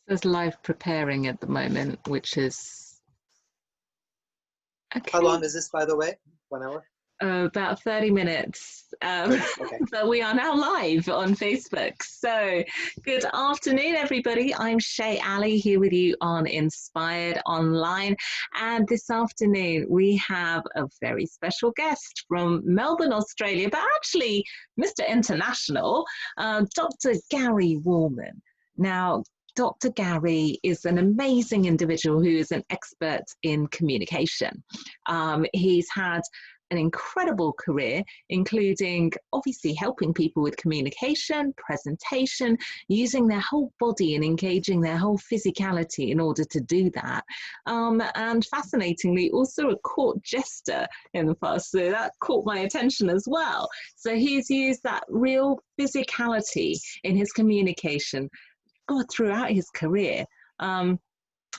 There's live preparing at the moment, which is okay. How long is this, by the way? 1 hour? About 30 minutes. Okay. But we are now live on Facebook. So good afternoon, everybody. I'm Shay Ali here with you on Inspired Online. And this afternoon, we have a very special guest from Melbourne, Australia, but actually Mr. International, Dr. Gary Wohlman. Now, Dr. Gary is an amazing individual who is an expert in communication. He's had an incredible career, including obviously helping people with communication, presentation, using their whole body and engaging their whole physicality in order to do that. And fascinatingly, also a court jester in the past, so that caught my attention as well. So he's used that real physicality in his communication throughout his career.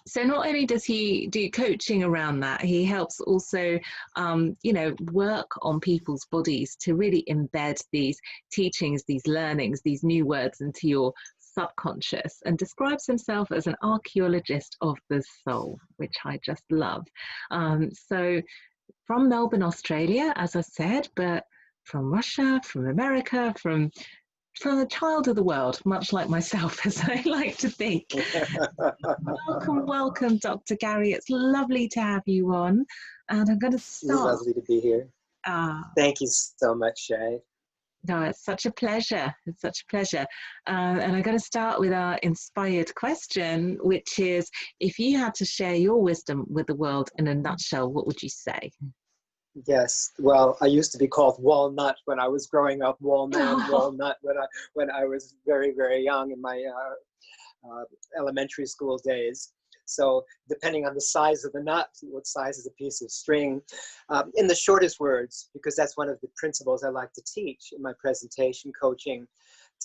So not only does he do coaching around that, he helps also, work on people's bodies to really embed these teachings, these learnings, these new words into your subconscious, and describes himself as an archaeologist of the soul, which I just love. So from Melbourne, Australia, as I said, but from Russia, from America, from a child of the world, much like myself, as I like to think. Welcome, Dr. Gary. It's lovely to have you on. And I'm going to start. It's lovely to be here. Thank you so much, Shay. No, it's such a pleasure. It's such a pleasure. And I'm going to start with our inspired question, which is, if you had to share your wisdom with the world in a nutshell, what would you say? Yes, well, I used to be called Walnut when I was growing up. Wohlman, Walnut when I was very, very young in my elementary school days. So depending on the size of the nut, what size is a piece of string, in the shortest words, because that's one of the principles I like to teach in my presentation coaching,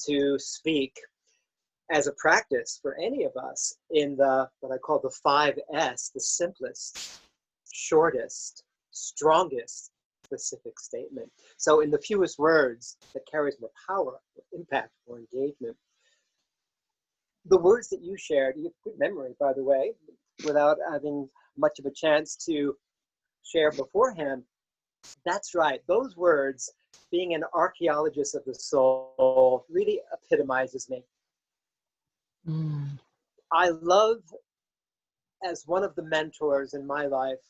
to speak as a practice for any of us in the what I call the 5S, the simplest, shortest, strongest specific statement. So in the fewest words that carries more power, more impact, more engagement. The words that you shared, you have good memory, by the way, without having much of a chance to share beforehand. That's right. Those words, being an archaeologist of the soul, really epitomizes me. I love, as one of the mentors in my life,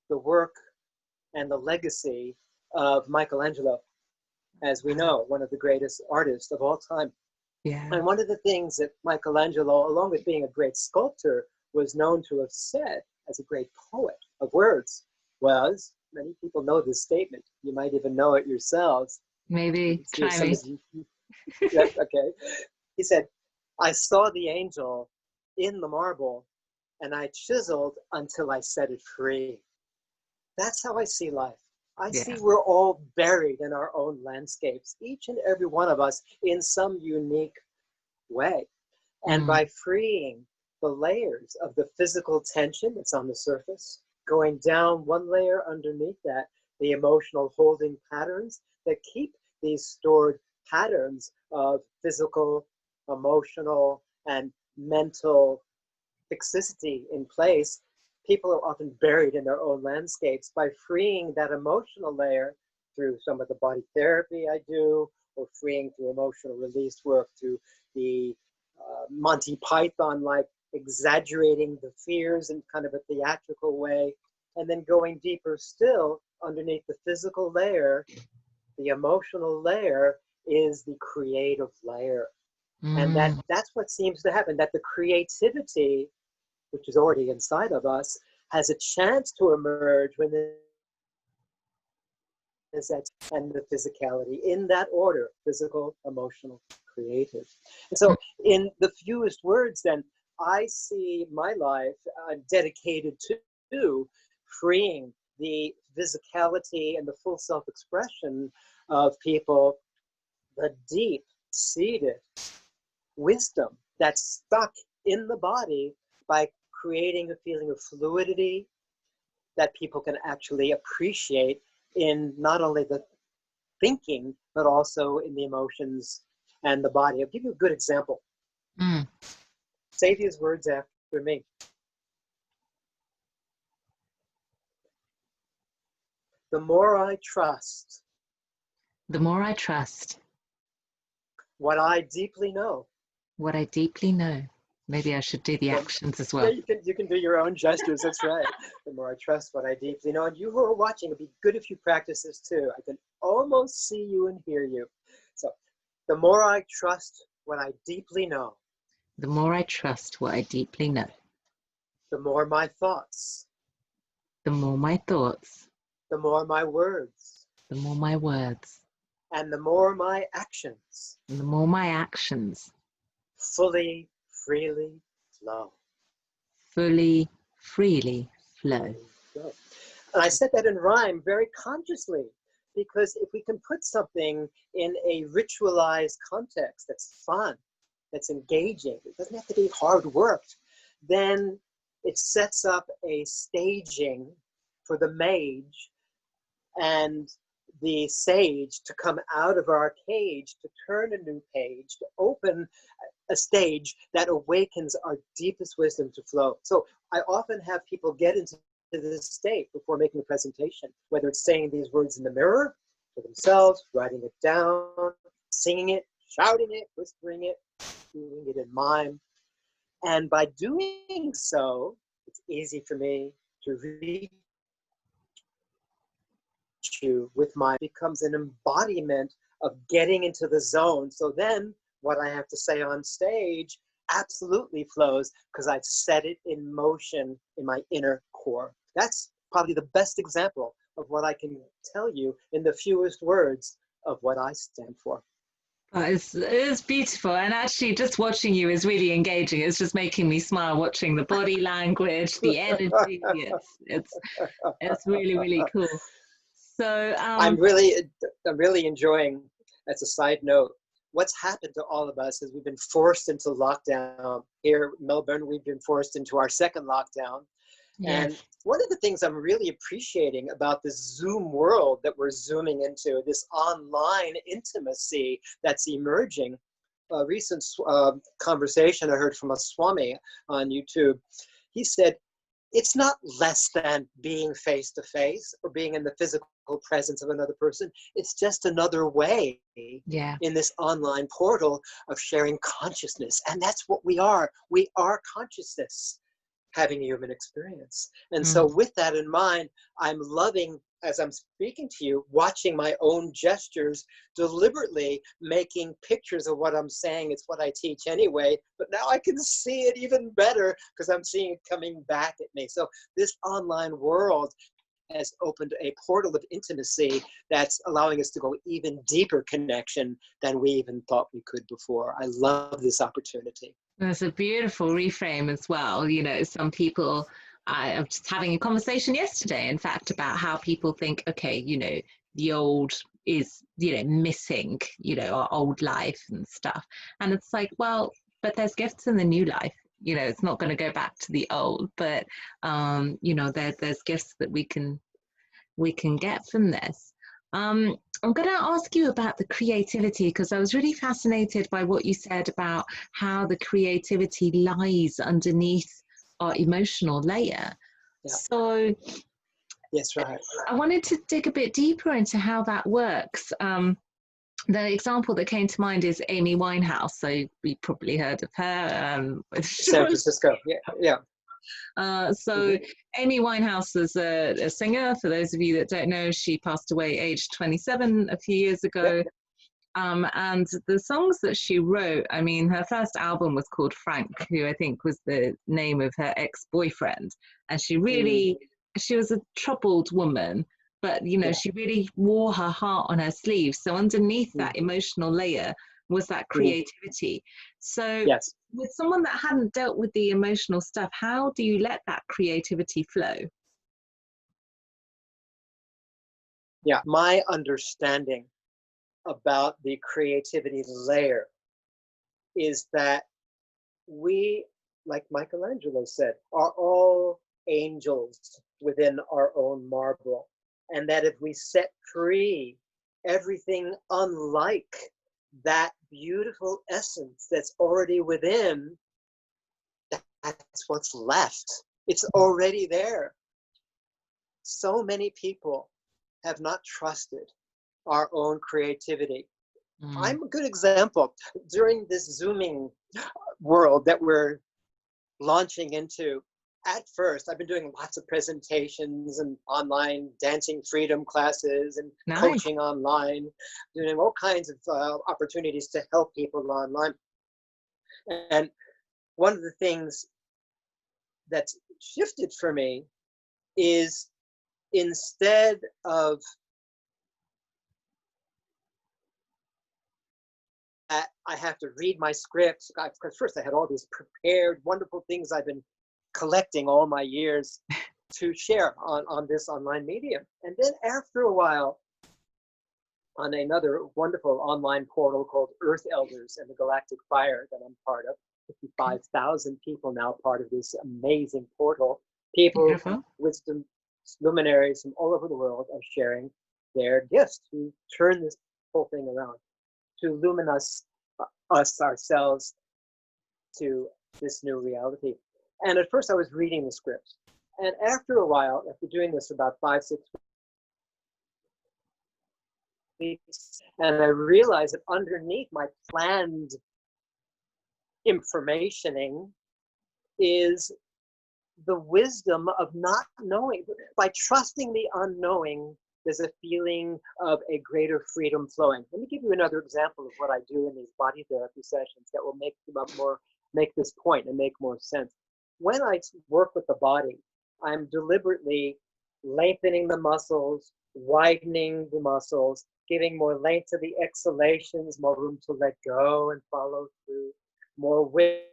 the work and the legacy of Michelangelo, as we know, one of the greatest artists of all time. Yeah. And one of the things that Michelangelo, along with being a great sculptor, was known to have said as a great poet of words was, many people know this statement, you might even know it yourselves. Maybe, try me. Yeah, okay. He said, I saw the angel in the marble and I chiseled until I set it free. That's how I see life. I see we're all buried in our own landscapes, each and every one of us in some unique way. And by freeing the layers of the physical tension that's on the surface, going down one layer underneath that, the emotional holding patterns that keep these stored patterns of physical, emotional, and mental fixity in place, people are often buried in their own landscapes. By freeing that emotional layer through some of the body therapy I do, or freeing through emotional release work through the Monty Python, like exaggerating the fears in kind of a theatrical way, and then going deeper still underneath the physical layer, the emotional layer is the creative layer. And that's what seems to happen, that the creativity, which is already inside of us, has a chance to emerge when and the physicality in that order: physical, emotional, creative. And so in the fewest words, then, I see my life dedicated to freeing the physicality and the full self-expression of people, the deep-seated wisdom that's stuck in the body, by creating a feeling of fluidity that people can actually appreciate in not only the thinking, but also in the emotions and the body. I'll give you a good example. Say these words after me. The more I trust The more I trust what I deeply know. what I deeply know. Maybe I should do the actions as Yeah, well. you can do your own gestures. That's right. The more I trust what I deeply know. And you who are watching, it'd be good if you practice this too. I can almost see you and hear you. So, the more I trust what I deeply know, The more I trust what I deeply know, the more my thoughts, the more my thoughts, the more my words, the more my words, and the more my actions and the more my actions fully, freely flow. fully, freely flow. Flow. And I said that in rhyme very consciously, because if we can put something in a ritualized context that's fun, that's engaging, it doesn't have to be hard worked, then it sets up a staging for the mage and the sage to come out of our cage, to turn a new page, to open a stage that awakens our deepest wisdom to flow. So I often have people get into this state before making a presentation, whether it's saying these words in the mirror for themselves, writing it down, singing it, shouting it, whispering it, doing it in mime. And by doing so, it's easy for me to reach you with my, becomes an embodiment of getting into the zone. So then what I have to say on stage absolutely flows because I've set it in motion in my inner core. That's probably the best example of what I can tell you in the fewest words of what I stand for. It's beautiful, and actually just watching you is really engaging. It's just making me smile watching the body language, the energy. It's really, really cool. So I'm really enjoying, as a side note, what's happened to all of us is we've been forced into lockdown. Here in Melbourne, we've been forced into our second lockdown. And yes. one of the things I'm really appreciating about this Zoom world that we're zooming into, this online intimacy that's emerging. A recent conversation I heard from a Swami on YouTube. He said, it's not less than being face to face or being in the physical presence of another person. It's just another way Yeah. in this online portal of sharing consciousness. And that's what we are. We are consciousness having a human experience. And so with that in mind, I'm loving, as I'm speaking to you, watching my own gestures, deliberately making pictures of what I'm saying. It's what I teach anyway, but now I can see it even better because I'm seeing it coming back at me. So this online world has opened a portal of intimacy that's allowing us to go even deeper connection than we even thought we could before. I love this opportunity. That's a beautiful reframe as well. You know, some people, I was just having a conversation yesterday, in fact, about how people think, okay, you know, the old is, you know, missing, you know, our old life and stuff. And it's like, well, but there's gifts in the new life. You know, it's not going to go back to the old, but, you know, there's gifts that we can get from this. I'm going to ask you about the creativity because I was really fascinated by what you said about how the creativity lies underneath our emotional layer. Yeah. So, yes, right. I wanted to dig a bit deeper into how that works. The example that came to mind is Amy Winehouse. So, we probably heard of her. San Francisco. Yeah. Amy Winehouse is a singer. For those of you that don't know, she passed away aged 27 a few years ago. Yep. And the songs that she wrote, I mean, her first album was called Frank, who I think was the name of her ex-boyfriend. And she was a troubled woman, but, you know, she really wore her heart on her sleeve. So underneath that emotional layer was that creativity. So with someone that hadn't dealt with the emotional stuff, how do you let that creativity flow? Yeah, my understanding about the creativity layer is that we, like Michelangelo said, are all angels within our own marble. And that if we set free everything unlike that beautiful essence that's already within, that's what's left. It's already there. So many people have not trusted our own creativity. I'm a good example. During this Zooming world that we're launching into, at first, I've been doing lots of presentations and online dancing freedom classes and Nice. coaching online, doing all kinds of opportunities to help people online. And one of the things that's shifted for me is, instead of I have to read my scripts, because first I had all these prepared wonderful things I've been collecting all my years to share on this online medium. And then after a while, on another wonderful online portal called Earth Elders and the Galactic Fire that I'm part of, 55,000 people now part of this amazing portal. People, Beautiful. wisdom luminaries from all over the world are sharing their gifts to turn this whole thing around, to illumine us ourselves to this new reality. And at first I was reading the scripts. And after a while, after doing this for about 5-6 weeks, and I realized that underneath my planned informationing is the wisdom of not knowing. By trusting the unknowing, there's a feeling of a greater freedom flowing. Let me give you another example of what I do in these body therapy sessions that will make this point and make more sense. When I work with the body, I'm deliberately lengthening the muscles, widening the muscles, giving more length to the exhalations, more room to let go and follow through, more width,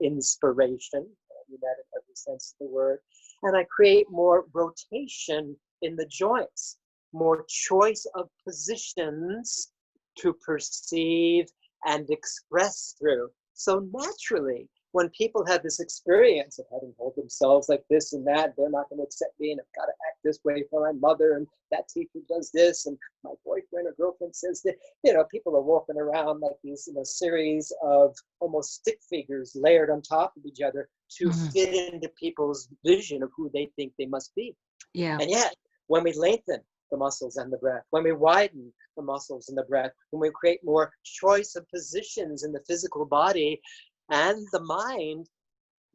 inspiration, I mean that in every sense of the word, and I create more rotation in the joints, more choice of positions to perceive and express through. So naturally, when people have this experience of having hold themselves like this and that, they're not going to accept me, and I've got to act this way for my mother, and that teacher does this, and my boyfriend or girlfriend says that, people are walking around like these series of almost stick figures layered on top of each other to fit into people's vision of who they think they must be. Yeah. And yet, when we lengthen the muscles and the breath, when we widen the muscles and the breath, when we create more choice of positions in the physical body and the mind,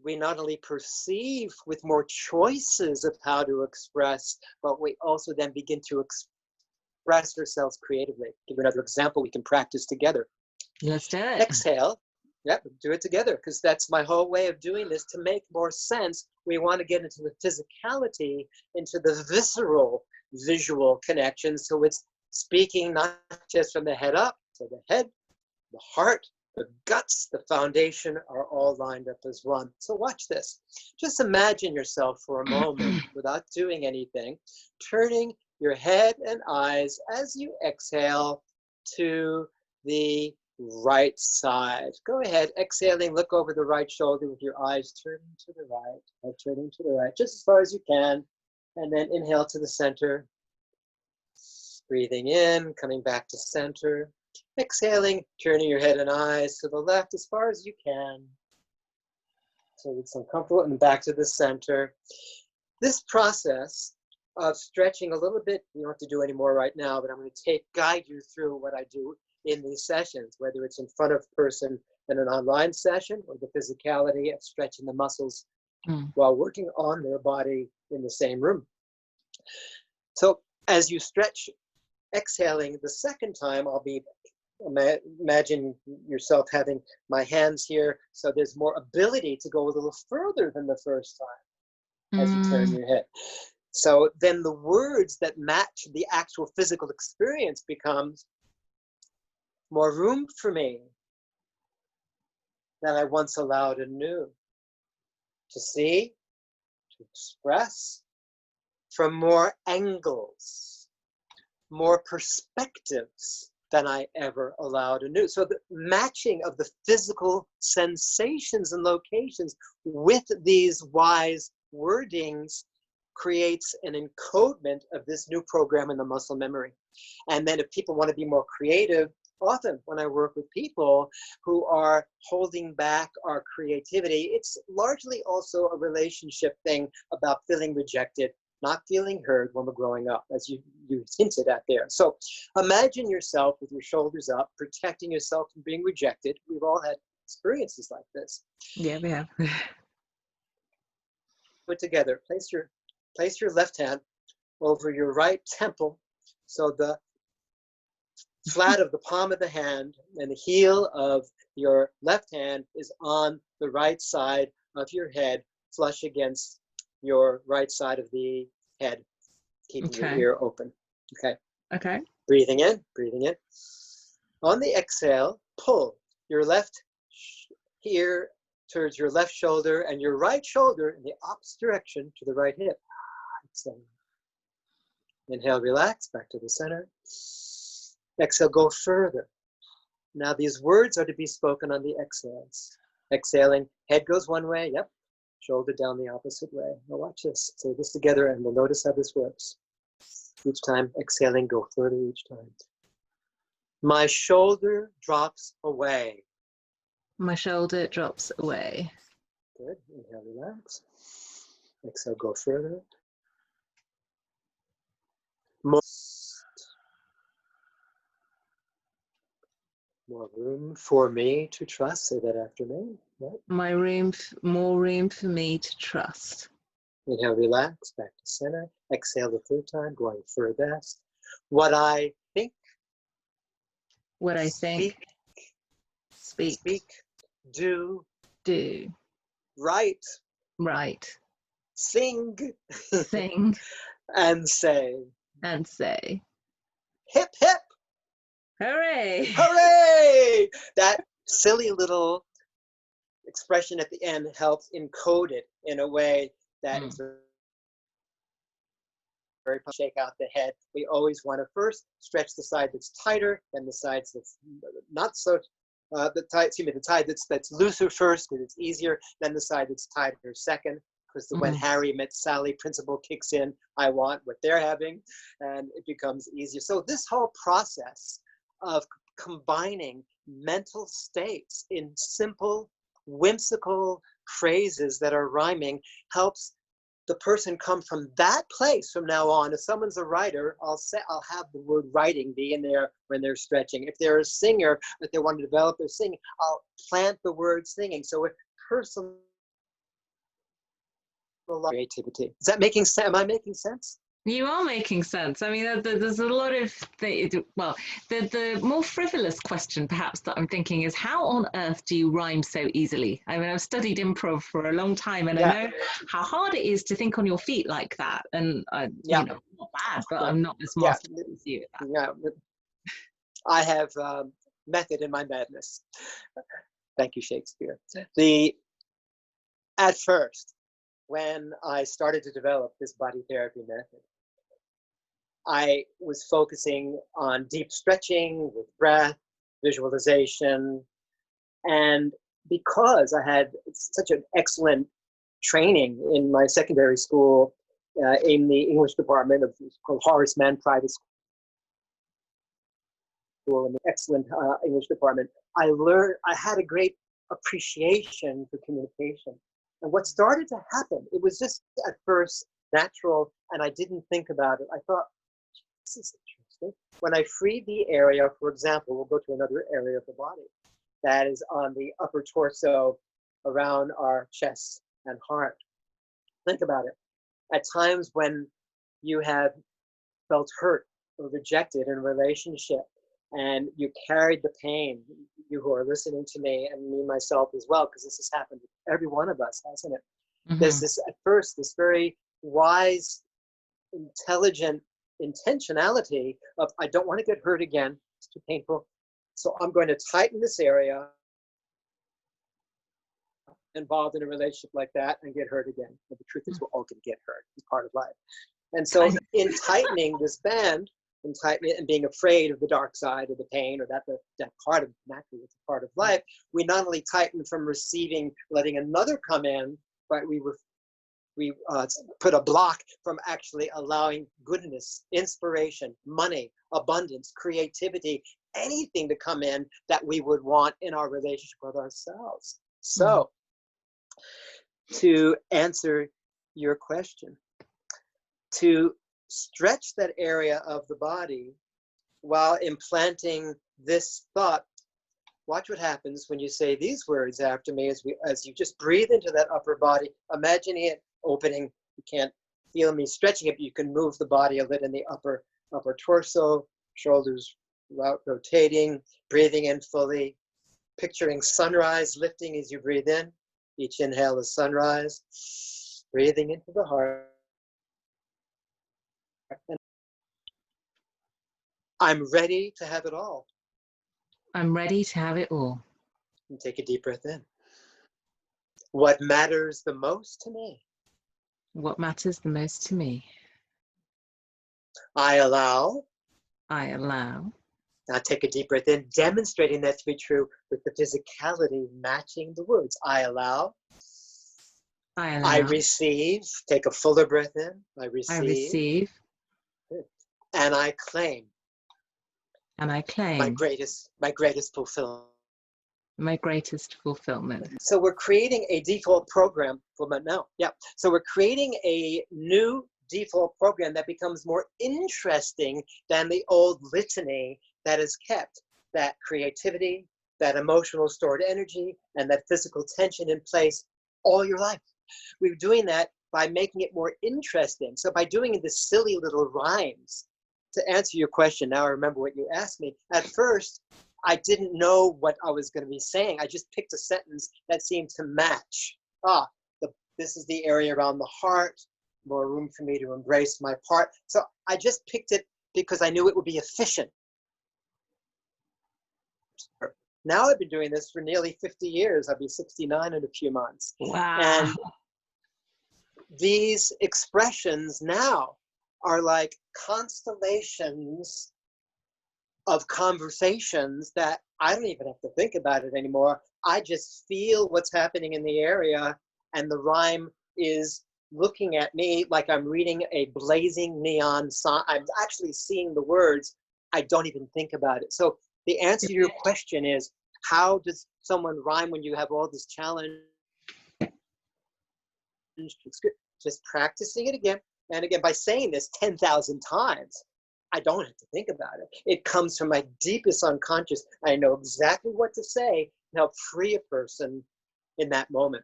we not only perceive with more choices of how to express, but we also then begin to express ourselves creatively. Give you another example we can practice together. Let's do it. Exhale. Yep, do it together, because that's my whole way of doing this. To make more sense, we want to get into the physicality, into the visceral visual connection. So it's speaking not just from the head up, so the head, the heart, the guts, the foundation are all lined up as one. So watch this. Just imagine yourself for a moment, without doing anything, turning your head and eyes as you exhale to the right side. Go ahead, exhaling, look over the right shoulder with your eyes turning to the right, turning to the right, just as far as you can. And then inhale to the center. Breathing in, coming back to center. Exhaling, turning your head and eyes to the left as far as you can. So it's uncomfortable, and back to the center. This process of stretching a little bit, you don't have to do any more right now, but I'm going to guide you through what I do in these sessions, whether it's in front of person in an online session, or the physicality of stretching the muscles while working on their body in the same room. So as you stretch, exhaling the second time, imagine yourself having my hands here, so there's more ability to go a little further than the first time as you turn your head. So then the words that match the actual physical experience becomes more room for me than I once allowed and knew, to see, to express from more angles, more perspectives than I ever allowed and knew. So the matching of the physical sensations and locations with these wise wordings creates an encodement of this new program in the muscle memory. And then if people want to be more creative, often when I work with people who are holding back our creativity, it's largely also a relationship thing about feeling rejected, not feeling heard when we're growing up, as you hinted at there. So imagine yourself with your shoulders up, protecting yourself from being rejected. We've all had experiences like this. Yeah, we have. Put together, place your left hand over your right temple, so the flat of the palm of the hand and the heel of your left hand is on the right side of your head, flush against your right side of the head, keeping your ear open. Okay. Okay. Breathing in, breathing in. On the exhale, pull your left ear towards your left shoulder and your right shoulder in the opposite direction to the right hip. Exhale. Inhale, relax, back to the center. Exhale, go further. Now these words are to be spoken on the exhales. Exhaling, head goes one way, yep. Shoulder down the opposite way. Now watch this. Say this together and we'll notice how this works. Each time, exhaling, go further each time. My shoulder drops away. My shoulder drops away. Good. Inhale, relax. Exhale, go further. More room for me to trust. Say that after me. Right. More room for me to trust. Inhale, relax, back to center. Exhale the third time, going furthest. What I think. What I think. Speak. Do. Write. Sing. Sing. And say. Hip, hip. Hooray! Hooray! That silly little expression at the end helps encode it in a way that is very shake out the head. We always want to first stretch the side that's tighter, then the sides that's not so the side that's looser first because it's easier, then the side that's tighter second, because when Harry met Sally principle kicks in, I want what they're having, and it becomes easier. So this whole process of combining mental states in simple, whimsical phrases that are rhyming helps the person come from that place from now on. If someone's a writer, I'll have the word writing be in there when they're stretching. If they're a singer, if they want to develop their singing, I'll plant the word singing. So it's personal creativity. Is that making sense? Am I making sense? You are making sense. I mean, there's a lot of the more frivolous question perhaps that I'm thinking is, how on earth do you rhyme so easily? I mean, I've studied improv for a long time, and I know how hard it is to think on your feet like that. And you know, not bad, but I'm not as master as you at that. Yeah, I have method in my madness. Thank you, Shakespeare. At first, when I started to develop this body therapy method, I was focusing on deep stretching with breath, visualization, and because I had such an excellent training in my secondary school in the English department of Horace Mann Private School, in the excellent English department, I had a great appreciation for communication. And what started to happen, it was just at first natural, and I didn't think about it. I thought, this is interesting. When I freed the area, for example, we'll go to another area of the body that is on the upper torso around our chest and heart. Think about it. At times when you have felt hurt or rejected in a relationship and you carried the pain, you who are listening to me and me myself as well, because this has happened to every one of us, hasn't it? There's this, at first, this very wise, intelligent intentionality of, I don't want to get hurt again, it's too painful, so I'm going to tighten this area involved in a relationship like that and get hurt again. But the truth is, we're all going to get hurt. It's part of life. And so in tightening this band, and tightening it and being afraid of the dark side of the pain, or that part of, naturally it's a part of life, we not only tighten from receiving, letting another come in, but we put a block from actually allowing goodness, inspiration, money, abundance, creativity, anything to come in that we would want in our relationship with ourselves. So, to answer your question, to stretch that area of the body while implanting this thought, watch what happens when you say these words after me as you just breathe into that upper body, imagining it opening. You can't feel me stretching it, but you can move the body a little in the upper torso, shoulders rotating, breathing in fully, picturing sunrise lifting as you breathe in. Each inhale is sunrise, breathing into the heart. I'm ready to have it all. I'm ready to have it all. And take a deep breath in. What matters the most to me? What matters the most to me? I allow. I allow. Now take a deep breath in, demonstrating that to be true with the physicality matching the words. I allow. I allow. I receive. Take a fuller breath in. I receive. I receive. Good. And I claim. And I claim. My greatest fulfillment. My greatest fulfillment. So we're creating a default program for now. Yeah. So we're creating a new default program that becomes more interesting than the old litany that is kept. That creativity, that emotional stored energy, and that physical tension in place all your life. We're doing that by making it more interesting. So by doing the silly little rhymes, to answer your question, now I remember what you asked me. At first, I didn't know what I was going to be saying. I just picked a sentence that seemed to match. This is the area around the heart, more room for me to embrace my part. So I just picked it because I knew it would be efficient. Now I've been doing this for nearly 50 years. I'll be 69 in a few months. Wow. And these expressions now are like constellations of conversations that I don't even have to think about it anymore. I just feel what's happening in the area, and the rhyme is looking at me like I'm reading a blazing neon sign. I'm actually seeing the words. I don't even think about it. So the answer to your question is, how does someone rhyme when you have all this challenge? Just practicing it again and again by saying this 10,000 times. I don't have to think about it. It comes from my deepest unconscious. I know exactly what to say and help free a person in that moment.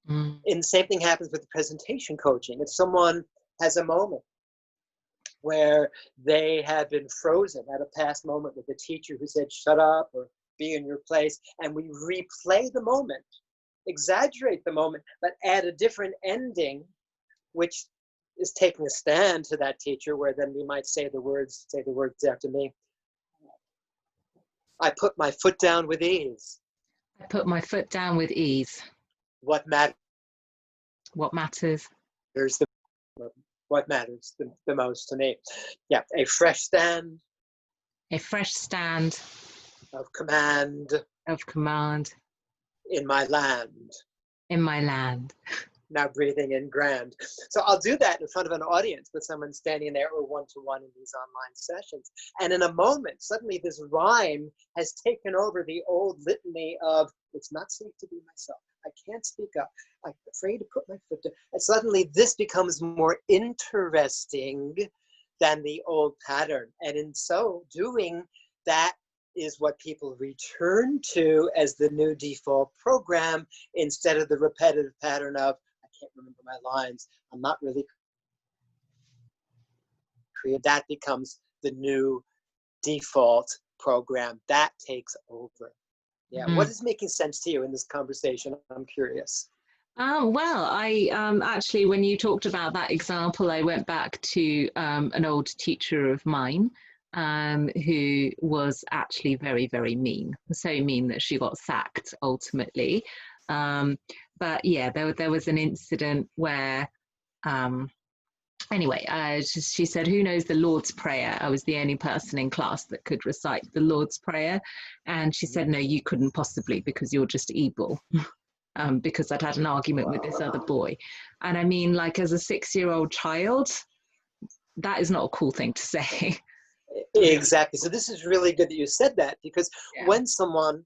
And the same thing happens with the presentation coaching. If someone has a moment where they have been frozen at a past moment with a teacher who said, shut up or be in your place, and we replay the moment, exaggerate the moment, but add a different ending, which is taking a stand to that teacher, where then we might say the words after me. I put my foot down with ease. I put my foot down with ease. What matters? What matters? What matters the most to me. Yeah, a fresh stand. A fresh stand. Of command. Of command. In my land. In my land. Now breathing in grand. So I'll do that in front of an audience with someone standing there or one-to-one in these online sessions. And in a moment, suddenly this rhyme has taken over the old litany of, it's not safe to be myself. I can't speak up. I'm afraid to put my foot down. And suddenly this becomes more interesting than the old pattern. And in so doing, that is what people return to as the new default program, instead of the repetitive pattern of, I can't remember my lines, I'm not really creative. That becomes the new default program. That takes over. Yeah. What is making sense to you in this conversation? I'm curious. Well, I actually, when you talked about that example, I went back to an old teacher of mine who was actually very, very mean. So mean that she got sacked ultimately. But yeah, there was an incident where, anyway, she said, who knows the Lord's Prayer? I was the only person in class that could recite the Lord's Prayer. And she said, no, you couldn't possibly, because you're just evil. Because I'd had an argument with this other boy. And I mean, like, as a 6-year-old child, that is not a cool thing to say. Exactly. So this is really good that you said that, because Yeah. when someone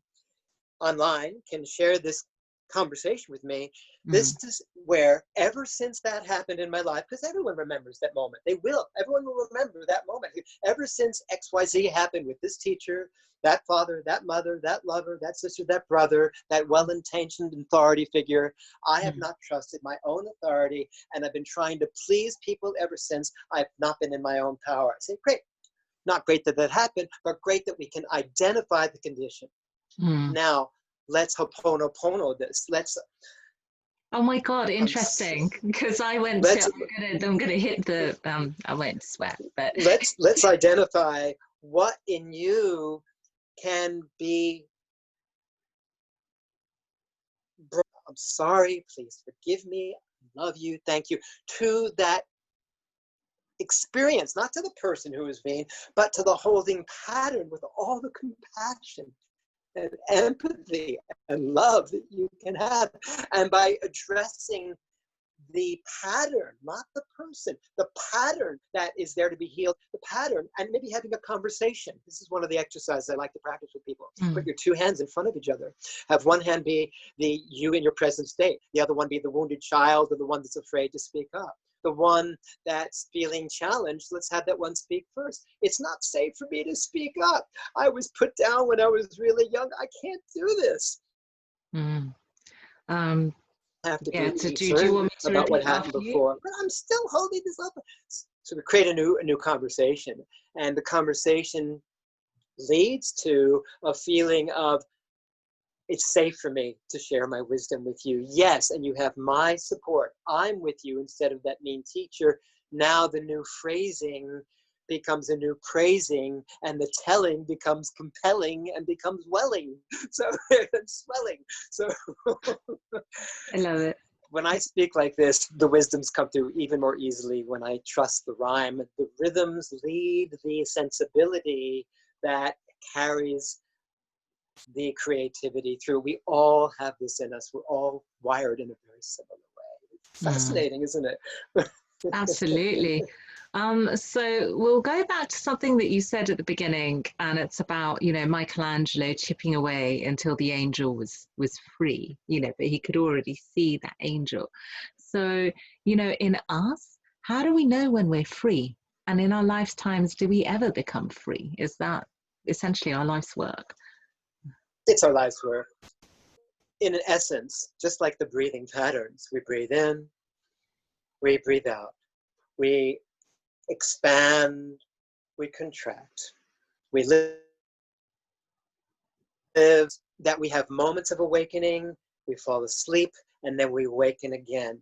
online can share this conversation with me, this is where, ever since that happened in my life, because everyone remembers that moment. Everyone will remember that moment. Ever since XYZ happened with this teacher, that father, that mother, that lover, that sister, that brother, that well-intentioned authority figure, I have not trusted my own authority, and I've been trying to please people ever since. I've not been in my own power. I say, great. Not great that that happened, but great that we can identify the condition. Now, let's hoponopono this. Oh my God, interesting. Because I went to, Let's I'm gonna hit the, I won't swear, but let's identify what in you can be. I'm sorry, please forgive me, love you, thank you, to that experience, not to the person who is vain, but to the holding pattern with all the compassion and empathy and love that you can have. And by addressing the pattern, not the person, the pattern that is there to be healed, the pattern, and maybe having a conversation. This is one of the exercises I like to practice with people. Put your two hands in front of each other. Have one hand be the you in your present state, the other one be the wounded child, or the one that's afraid to speak up. The one that's feeling challenged, let's have that one speak first. It's not safe for me to speak up. I was put down when I was really young. I can't do this. Have to be so do you concerned want me to about what repeat happened after you? before, but I'm still holding this up. So we create a new conversation, and the conversation leads to a feeling of, it's safe for me to share my wisdom with you. Yes, and you have my support. I'm with you instead of that mean teacher. Now the new phrasing becomes a new praising, and the telling becomes compelling and becomes welling. So it's swelling. So I love it. when I speak like this, the wisdoms come through even more easily when I trust the rhyme. The rhythms lead the sensibility that carries the creativity through. We all have this in us. We're all wired in a very similar way. Fascinating, isn't it? Absolutely. So we'll go back to something that you said at the beginning, and it's about, Michelangelo chipping away until the angel was free, but he could already see that angel. So, in us, how do we know when we're free? And in our lifetimes, do we ever become free? Is that essentially our life's work? It's our life's work. In an essence, just like the breathing patterns, we breathe in, we breathe out. We expand, we contract. We live that we have moments of awakening, we fall asleep, and then we awaken again.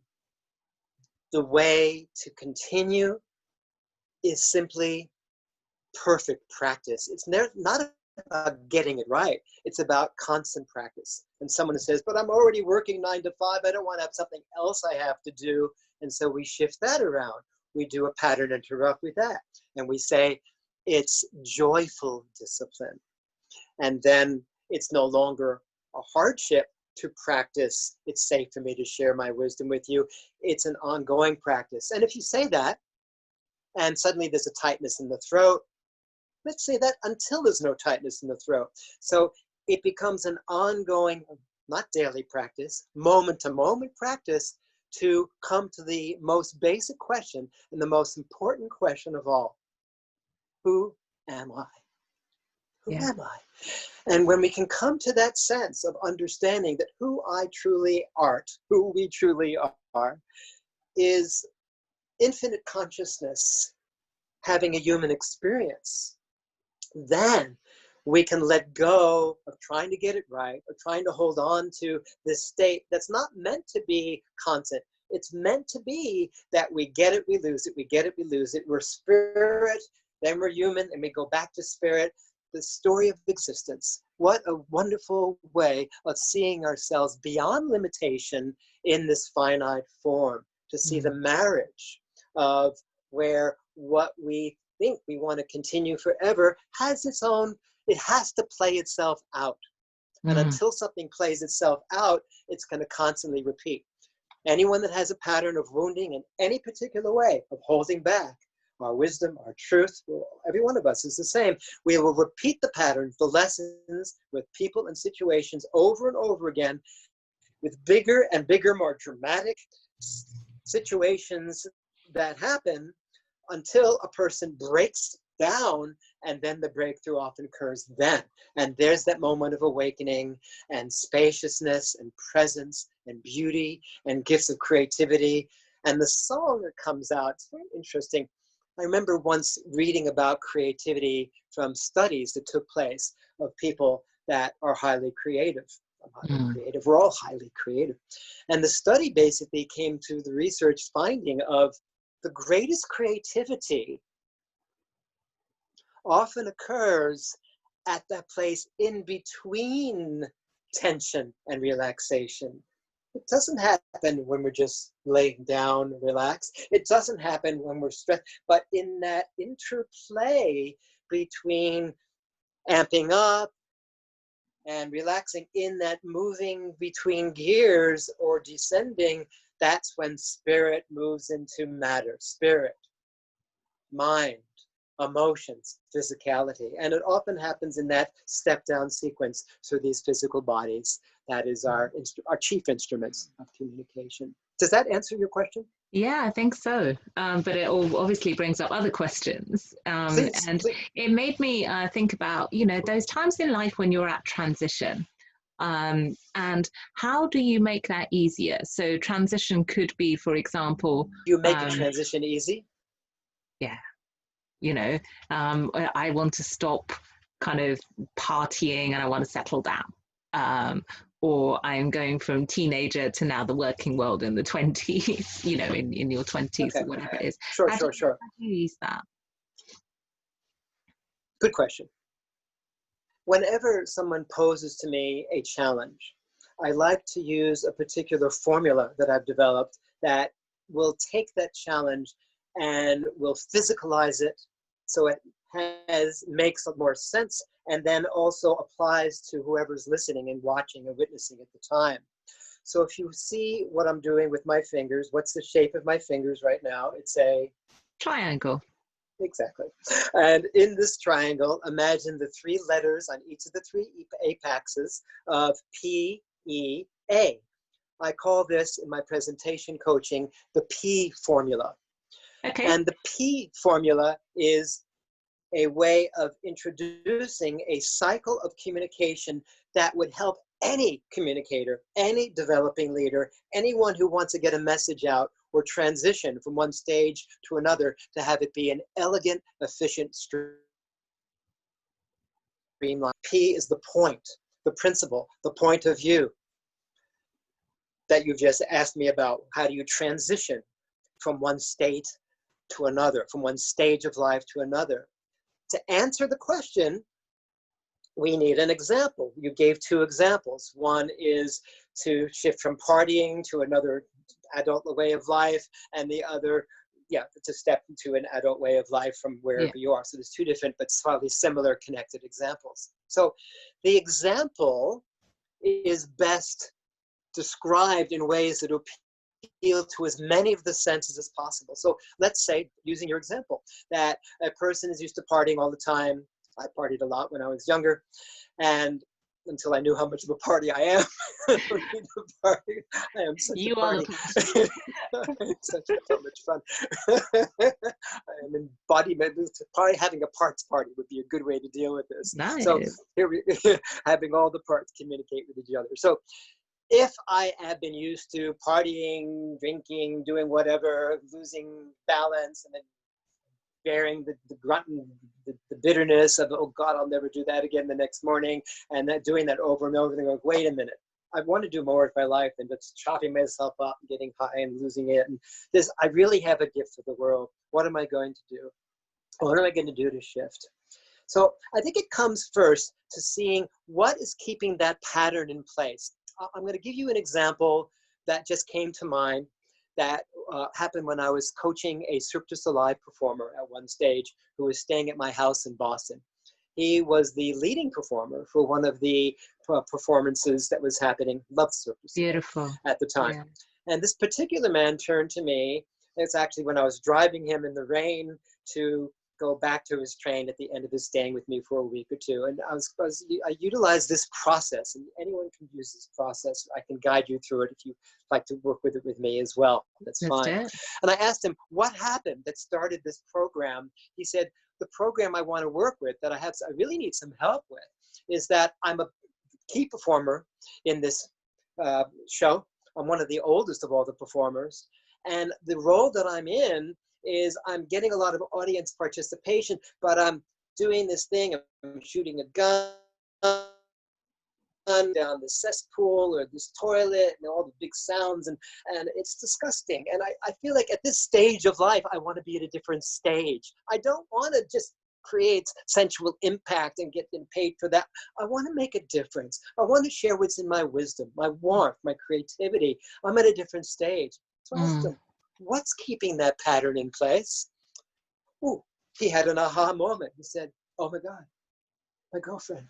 The way to continue is simply perfect practice. It's not about getting it right. It's about constant practice. And someone says, but I'm already working 9 to 5. I don't want to have something else I have to do. And so we shift that around. We do a pattern interrupt with that. And we say, it's joyful discipline. And then it's no longer a hardship to practice. It's safe for me to share my wisdom with you. It's an ongoing practice. And if you say that, and suddenly there's a tightness in the throat, let's say that until there's no tightness in the throat. So it becomes an ongoing, not daily practice, moment-to-moment practice to come to the most basic question and the most important question of all. Who am I? Who am I? And when we can come to that sense of understanding that who I truly art, who we truly are, is infinite consciousness having a human experience, then we can let go of trying to get it right or trying to hold on to this state that's not meant to be constant. It's meant to be that we get it, we lose it, we get it, we lose it. We're spirit, then we're human, and we go back to spirit. The story of existence. What a wonderful way of seeing ourselves beyond limitation in this finite form, to see the marriage of where what we think we want to continue forever has its own, it has to play itself out. And until something plays itself out, it's going to constantly repeat. Anyone that has a pattern of wounding in any particular way, of holding back, our wisdom, our truth. Every one of us is the same. We will repeat the patterns, the lessons with people and situations over and over again with bigger and bigger, more dramatic situations that happen until a person breaks down, and then the breakthrough often occurs then. And there's that moment of awakening and spaciousness and presence and beauty and gifts of creativity. And the song that comes out, it's very interesting. I remember once reading about creativity from studies that took place of people that are highly creative. Creative. We're all highly creative. And the study basically came to the research finding of the greatest creativity often occurs at that place in between tension and relaxation. It doesn't happen when we're just laying down, relaxed. It doesn't happen when we're stressed, but in that interplay between amping up and relaxing, in that moving between gears or descending, that's when spirit moves into matter. Spirit, mind, emotions, physicality. And it often happens in that step-down sequence through these physical bodies. That is our chief instruments of communication. Does that answer your question? Yeah, I think so. But it all obviously brings up other questions. Please. It made me think about, those times in life when you're at transition. And how do you make that easier? So transition could be, for example... You make a transition easy? Yeah. I want to stop kind of partying and I want to settle down. Or I'm going from teenager to now the working world in the 20s, in your 20s, okay. Or whatever it is. Sure. How do you use that? Good question. Whenever someone poses to me a challenge, I like to use a particular formula that I've developed that will take that challenge and will physicalize it so it makes more sense, and then also applies to whoever's listening and watching and witnessing at the time. So if you see what I'm doing with my fingers, what's the shape of my fingers right now? It's a triangle. Exactly. And in this triangle, imagine the three letters on each of the three apexes of P-E-A. I call this, in my presentation coaching, the P formula. Okay. And the P formula is a way of introducing a cycle of communication that would help any communicator, any developing leader, anyone who wants to get a message out or transition from one stage to another, to have it be an elegant, efficient streamline. P is the point, the principle, the point of view that you've just asked me about. How do you transition from one state to another, from one stage of life to another? To answer the question, we need an example. You gave two examples. One is to shift from partying to another adult way of life, and the other, to step into an adult way of life from wherever you are. So there's two different but slightly similar connected examples. So the example is best described in ways that appeal to as many of the senses as possible. So let's say, using your example, that a person is used to partying all the time. I partied a lot when I was younger, and until I knew how much of a party I am. I am such a party. Such so much fun. I am embodiment. Probably having a parts party would be a good way to deal with this. Nice. So here having all the parts communicate with each other. So if I have been used to partying, drinking, doing whatever, losing balance, and then bearing the grunt and the bitterness of, oh God, I'll never do that again the next morning, and then doing that over and over, and going, wait a minute, I want to do more with my life than just chopping myself up and getting high and losing it. And this, I really have a gift for the world. What am I going to do? What am I going to do to shift? So I think it comes first to seeing what is keeping that pattern in place. I'm going to give you an example that just came to mind that happened when I was coaching a Cirque du Soleil performer at one stage who was staying at my house in Boston. He was the leading performer for one of the performances that was happening, Love Cirque du Soleil, beautiful, at the time. Yeah. And this particular man turned to me It's actually when I was driving him in the rain to go back to his train at the end of his staying with me for a week or two. And I utilized this process, and anyone can use this process. I can guide you through it if you'd like to work with it with me as well. That's Let's do fine. it. And I asked him, what happened that started this program? He said, the program I want to work with, that I really need some help with, is that I'm a key performer in this show. I'm one of the oldest of all the performers. And the role that I'm in is I'm getting a lot of audience participation, but I'm doing this thing, I'm shooting a gun down the cesspool or this toilet and all the big sounds, and it's disgusting. And I feel like at this stage of life, I want to be at a different stage. I don't want to just create sensual impact and get paid for that. I want to make a difference. I want to share what's in my wisdom, my warmth, my creativity. I'm at a different stage. So I asked him, what's keeping that pattern in place? Ooh, he had an aha moment. He said, oh my God, my girlfriend.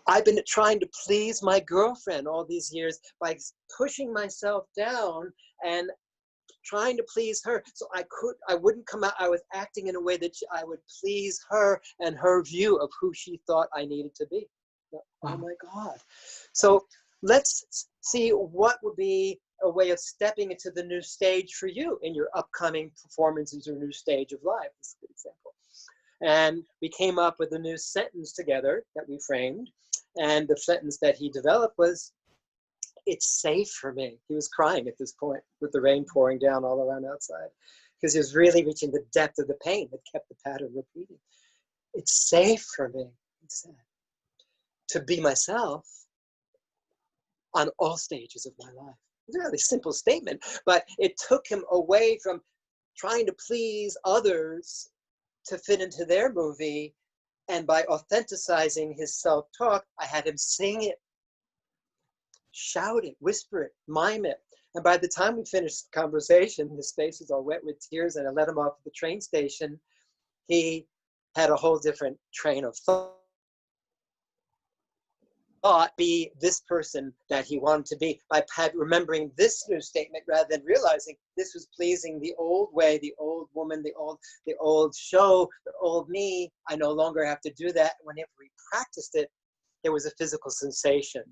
I've been trying to please my girlfriend all these years by pushing myself down and trying to please her. So I wouldn't come out. I was acting in a way that I would please her and her view of who she thought I needed to be. Oh my God. So let's see what would be a way of stepping into the new stage for you in your upcoming performances or new stage of life. This is a good example. And we came up with a new sentence together that we framed. And the sentence that he developed was, it's safe for me. He was crying at this point with the rain pouring down all around outside because he was really reaching the depth of the pain that kept the pattern repeating. It's safe for me, he said, to be myself on all stages of my life. It's a really simple statement, but it took him away from trying to please others to fit into their movie. And by authenticizing his self-talk, I had him sing it, shout it, whisper it, mime it. And by the time we finished the conversation, his face was all wet with tears, and I let him off at the train station. He had a whole different train of thought, be this person that he wanted to be by remembering this new statement rather than realizing this was pleasing the old way, the old woman, the old show, the old me. I no longer have to do that. Whenever we practiced it, there was a physical sensation,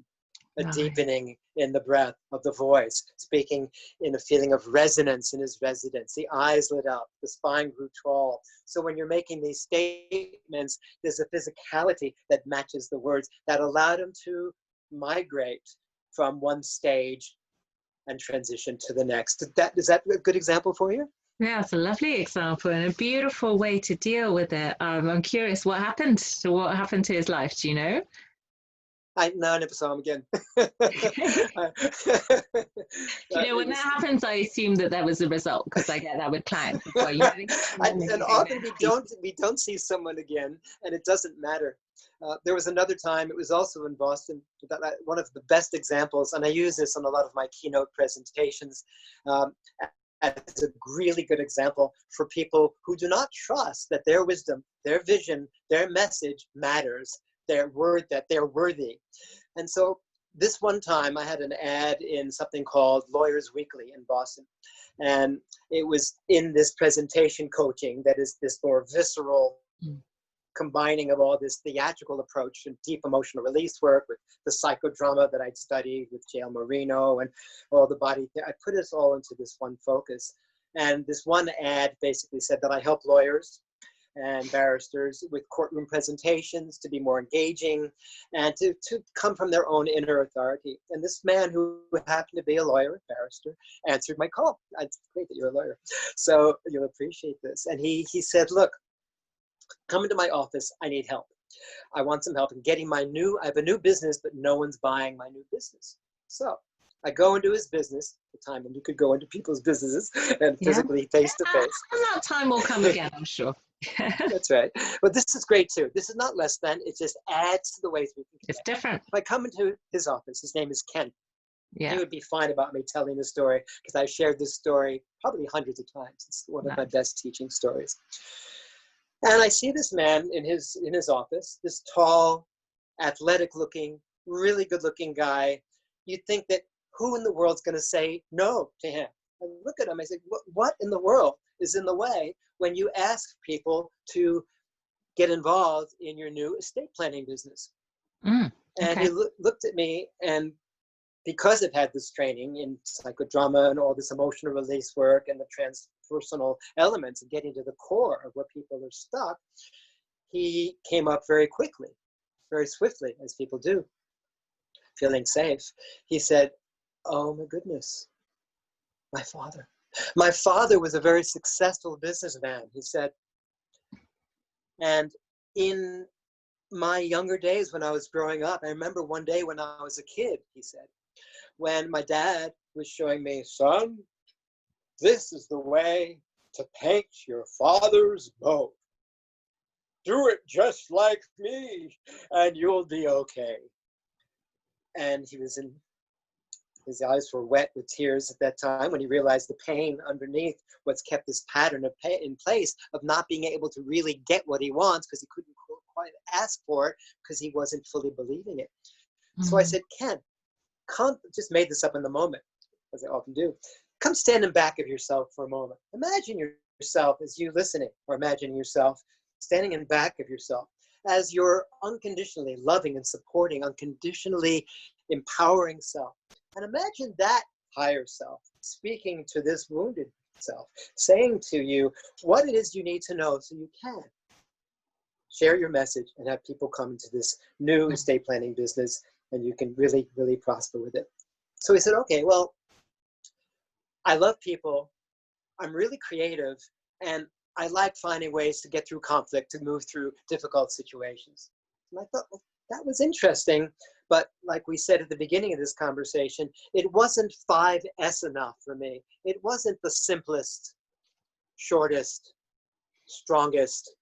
a deepening in the breath of the voice, speaking in a feeling of resonance in his residence. The eyes lit up, the spine grew tall. So when you're making these statements, there's a physicality that matches the words that allowed him to migrate from one stage and transition to the next. Is that a good example for you? Yeah, it's a lovely example and a beautiful way to deal with it. I'm curious, what happened to his life? Do you know? No, I never saw him again. You know, when that happens, I assume that that was the result, because I get that with clients as well. You know, and often we don't see someone again, and it doesn't matter. There was another time, it was also in Boston, one of the best examples, and I use this on a lot of my keynote presentations as a really good example for people who do not trust that their wisdom, their vision, their message matters, their word, that they're worthy. And so this one time I had an ad in something called Lawyers Weekly in Boston. And it was in this presentation coaching that is this more visceral combining of all this theatrical approach and deep emotional release work with the psychodrama that I'd studied with J.L. Marino and all the body. I put this all into this one focus. And this one ad basically said that I help lawyers and barristers with courtroom presentations to be more engaging and to come from their own inner authority. And this man, who happened to be a lawyer, a barrister, answered my call. It's great that you're a lawyer, so you'll appreciate this. And he said, look, come into my office, I need help. I want some help in getting I have a new business, but no one's buying my new business. So I go into his business, the time when you could go into people's businesses and physically face to face. And that time will come again, I'm sure. That's right. But this is great too. This is not less than, it just adds to the ways we can connect. It's different. If I come into his office, his name is Ken. Yeah. He would be fine about me telling the story because I've shared this story probably hundreds of times. It's one of my best teaching stories. And I see this man in his office, this tall, athletic looking, really good looking guy. You'd think that who in the world's going to say no to him? I look at him, I say, what in the world is in the way when you ask people to get involved in your new estate planning business? And okay. he looked at me, and because I've had this training in psychodrama and all this emotional release work and the transpersonal elements of getting to the core of where people are stuck, he came up very quickly, very swiftly, as people do, feeling safe. He said, oh my goodness, my father. My father was a very successful businessman, he said. And in my younger days when I was growing up, I remember one day when I was a kid, he said, when my dad was showing me, son, this is the way to paint your father's boat. Do it just like me, and you'll be okay. And his eyes were wet with tears at that time when he realized the pain underneath what's kept this pattern of pain in place of not being able to really get what he wants because he couldn't quite ask for it because he wasn't fully believing it. So I said, Ken, come, just made this up in the moment, as I often do. Come stand in back of yourself for a moment. Imagine yourself as you listening, or imagine yourself standing in back of yourself as your unconditionally loving and supporting, unconditionally empowering self. And imagine that higher self speaking to this wounded self, saying to you what it is you need to know so you can share your message and have people come into this new estate planning business, and you can really, really prosper with it. So he said, okay, well, I love people, I'm really creative, and I like finding ways to get through conflict, to move through difficult situations. And I thought, well, that was interesting, but like we said at the beginning of this conversation, it wasn't 5S enough for me. It wasn't the simplest, shortest, strongest,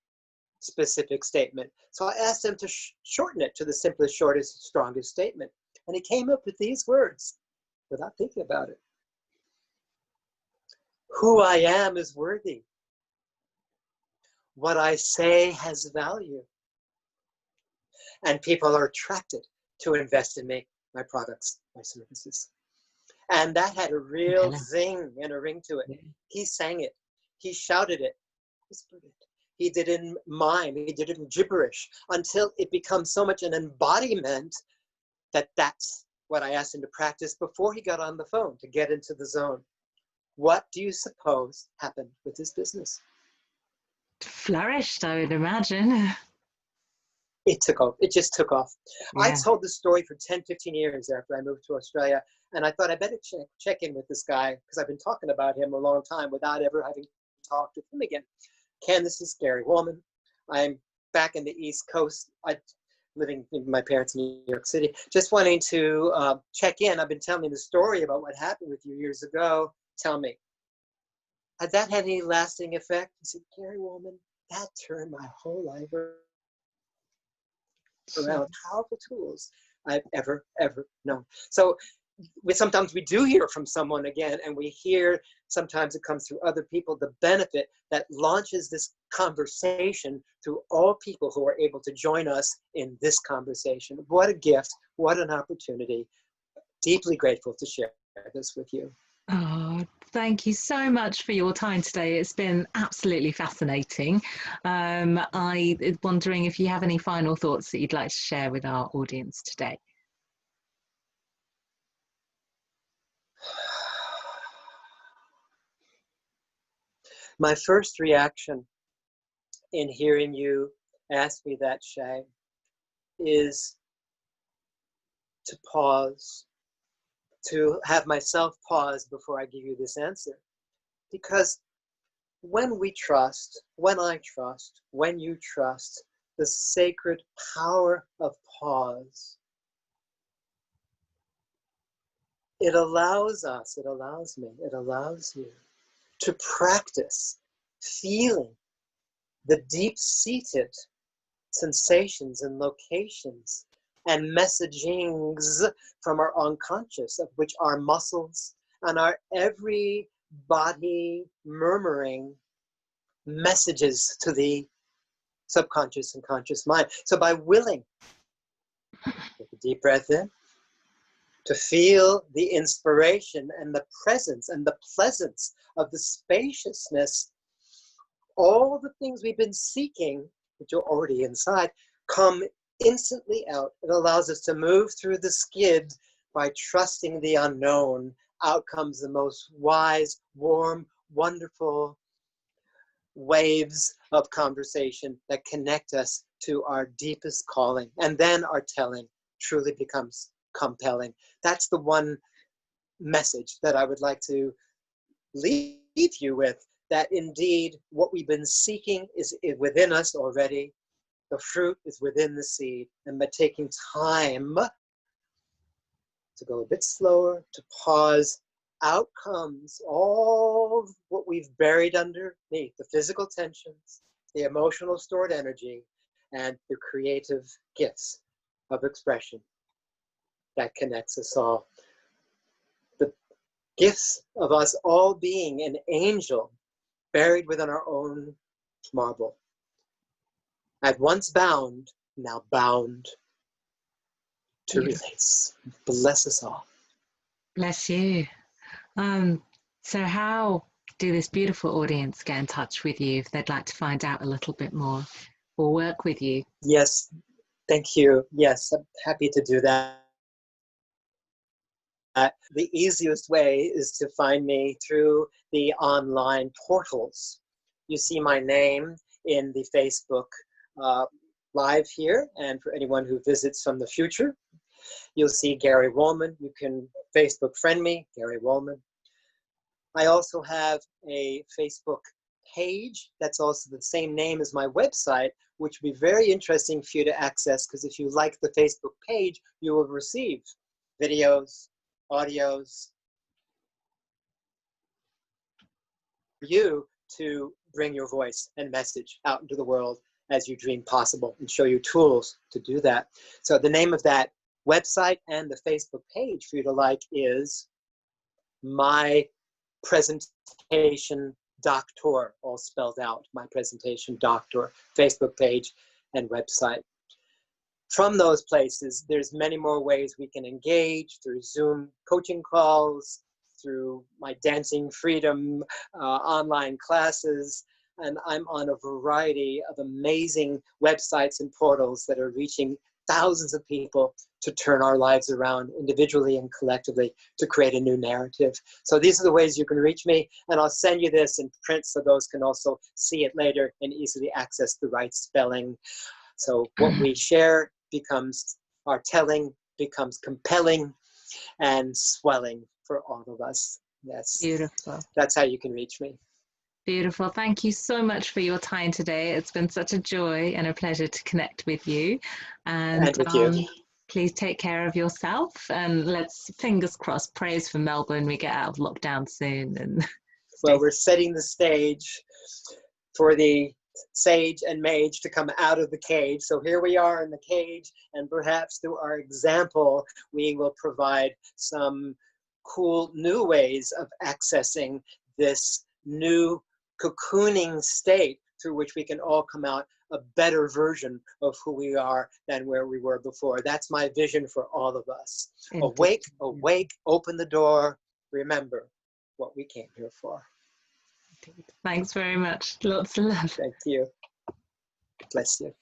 specific statement. So I asked him to shorten it to the simplest, shortest, strongest statement. And he came up with these words without thinking about it. Who I am is worthy. What I say has value. And people are attracted to invest in me, my products, my services. And that had a real zing and a ring to it. Yeah. He sang it. He shouted it. Whispered it. He did it in mime. He did it in gibberish until it becomes so much an embodiment that that's what I asked him to practice before he got on the phone, to get into the zone. What do you suppose happened with his business? Flourished, I would imagine. It took off. It just took off. Yeah. I told this story for 10, 15 years after I moved to Australia. And I thought I better check in with this guy because I've been talking about him a long time without ever having talked with him again. Ken, this is Gary Wohlman. I'm back in the East Coast. I'm living with my parents in New York City. Just wanting to check in. I've been telling you the story about what happened with you years ago. Tell me, had that had any lasting effect? He said, Gary Wohlman, that turned my whole life around. Powerful tools I've ever known. So sometimes we do hear from someone again, and we hear, sometimes it comes through other people, the benefit that launches this conversation through all people who are able to join us in this conversation. What a gift, what an opportunity. Deeply grateful to share this with you. Oh, thank you so much for your time today. It's been absolutely fascinating. I'm wondering if you have any final thoughts that you'd like to share with our audience today. My first reaction in hearing you ask me that, Shay, is to pause, to have myself pause before I give you this answer. Because when we trust, when I trust, when you trust the sacred power of pause, it allows us, it allows me, it allows you to practice feeling the deep-seated sensations and locations and messagings from our unconscious, of which our muscles and our every body murmuring messages to the subconscious and conscious mind. So by willing, take a deep breath in, to feel the inspiration and the presence and the pleasance of the spaciousness. All the things we've been seeking, which are already inside, come instantly out. It allows us to move through the skid by trusting the unknown. Out comes the most wise, warm, wonderful waves of conversation that connect us to our deepest calling. And then our telling truly becomes compelling. That's the one message that I would like to leave you with, that indeed what we've been seeking is within us already. The fruit is within the seed. And by taking time to go a bit slower, to pause, out comes all what we've buried underneath, the physical tensions, the emotional stored energy, and the creative gifts of expression that connects us all. The gifts of us all being an angel buried within our own marble. At once bound, now bound to release. Bless us all. Bless you. So how do this beautiful audience get in touch with you if they'd like to find out a little bit more or work with you? Yes, thank you. Yes, I'm happy to do that. The easiest way is to find me through the online portals. You see my name in the Facebook live here, and for anyone who visits from the future, you'll see Gary Wohlman. You can Facebook friend me, Gary Wohlman. I also have a Facebook page that's also the same name as my website, which would be very interesting for you to access, because if you like the Facebook page, you will receive videos, audios, for you to bring your voice and message out into the world as you dream possible, and show you tools to do that. So the name of that website and the Facebook page for you to like is My Presentation Doctor, all spelled out, My Presentation Doctor, Facebook page and website. From those places, there's many more ways we can engage, through Zoom coaching calls, through my Dancing Freedom online classes, and I'm on a variety of amazing websites and portals that are reaching thousands of people to turn our lives around individually and collectively to create a new narrative. So these are the ways you can reach me, and I'll send you this in print so those can also see it later and easily access the right spelling. So what we share becomes, our telling becomes compelling and swelling for all of us. Yes. Beautiful. That's how you can reach me. Beautiful. Thank you so much for your time today. It's been such a joy and a pleasure to connect with you. And with you. Please take care of yourself, and let's, fingers crossed, praise for Melbourne, we get out of lockdown soon. And well, we're setting the stage for the sage and mage to come out of the cage. So here we are in the cage, and perhaps through our example, we will provide some cool new ways of accessing this new cocooning state through which we can all come out a better version of who we are than where we were before. That's my vision for all of us. Indeed. Awake, awake, open the door, remember what we came here for. Thanks very much. Lots of love. Thank you. Bless you.